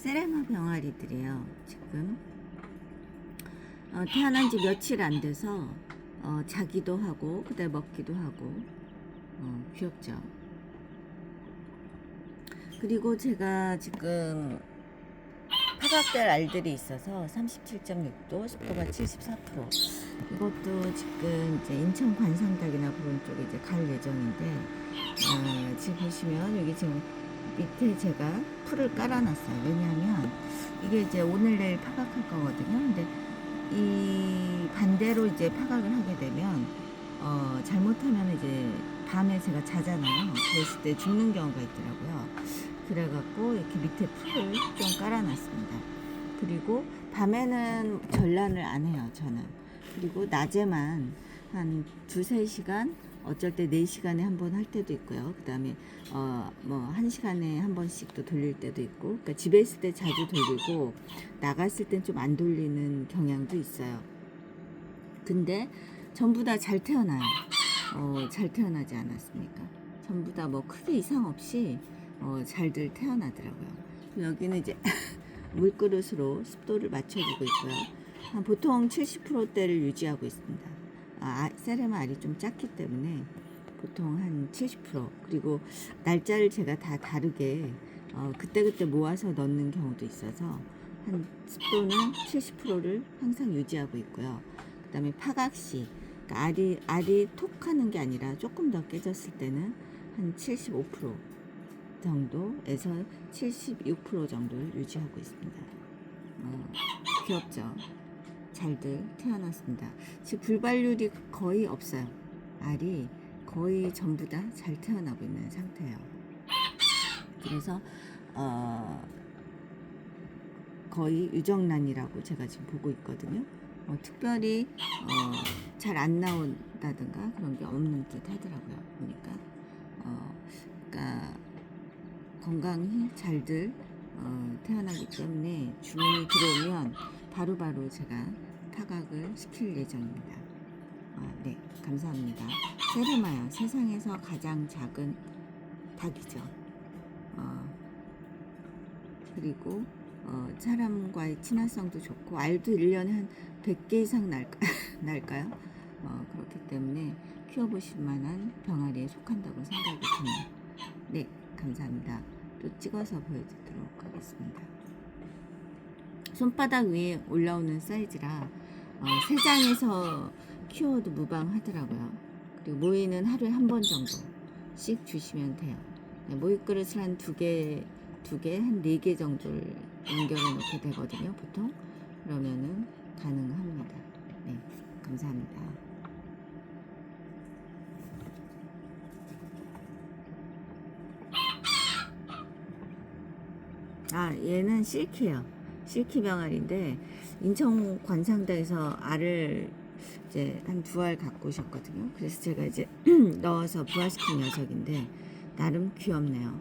세레마 병아리들이에요. 지금 태어난 지 며칠 안 돼서 자기도 하고 그다음에 먹기도 하고 귀엽죠. 그리고 제가 지금 파각될 알들이 있어서 37.6도, 습도가 74%. 이것도 지금 이제 인천 관상닭이나 그런 쪽에 이제 갈 예정인데, 지금 보시면 여기 지금 밑에 제가 풀을 깔아놨어요. 왜냐하면 이게 이제 오늘 내일 파각할 거거든요. 근데 이 반대로 이제 파각을 하게 되면 잘못하면 이제 밤에 제가 자잖아요. 그랬을 때 죽는 경우가 있더라고요. 그래갖고 이렇게 밑에 풀을 좀 깔아놨습니다. 그리고 밤에는 전란을 안 해요, 저는. 그리고 낮에만 한 2-3시간, 어쩔 때 4시간에 한 번 할 때도 있고요. 그 다음에 뭐 1시간에 한 번씩도 돌릴 때도 있고, 그러니까 집에 있을 때 자주 돌리고 나갔을 땐 좀 안 돌리는 경향도 있어요. 근데 전부 다 잘 태어나요. 잘 태어나지 않았습니까? 전부 다 뭐 크게 이상 없이 잘들 태어나더라고요. 여기는 이제 물그릇으로 습도를 맞춰주고 있고요. 보통 70%대를 유지하고 있습니다. 세레마 알이 좀 작기 때문에 보통 한 70%. 그리고 날짜를 제가 다 다르게 그때그때 모아서 넣는 경우도 있어서 한 습도는 70%를 항상 유지하고 있고요. 그 다음에 파각시, 그러니까 알이 톡 하는 게 아니라 조금 더 깨졌을 때는 한 75% 정도에서 76% 정도를 유지하고 있습니다. 귀엽죠? 잘들 태어났습니다. 지금 불발률이 거의 없어요. 알이 거의 전부 다 잘 태어나고 있는 상태예요. 그래서 거의 유정란이라고 제가 지금 보고 있거든요. 특별히 잘 안 나온다든가 그런 게 없는 듯 하더라고요. 보니까 그러니까 건강히 잘들 태어나기 때문에 주문이 들어오면 바로바로 제가 파각을 시킬 예정입니다. 네, 감사합니다. 세레마요. 세상에서 가장 작은 닭이죠. 그리고 사람과의 친화성도 좋고 알도 1년에 한 100개 이상 날까요? 그렇기 때문에 키워보실 만한 병아리에 속한다고 생각이 드네요. 네, 감사합니다. 또 찍어서 보여드리도록 하겠습니다. 손바닥 위에 올라오는 사이즈라 3장에서 키워도 무방하더라고요. 그리고 모이는 하루에 한 번 정도씩 주시면 돼요. 네, 모이 그릇을 한 2개, 한 4개 정도를 연결해 놓게 되거든요, 보통. 그러면은 가능합니다. 네, 감사합니다. 얘는 실키예요. 실키 병아리인데 인천 관상닭에서 알을 이제 한 2알 갖고 오셨거든요. 그래서 제가 이제 넣어서 부화시킨 녀석인데 나름 귀엽네요.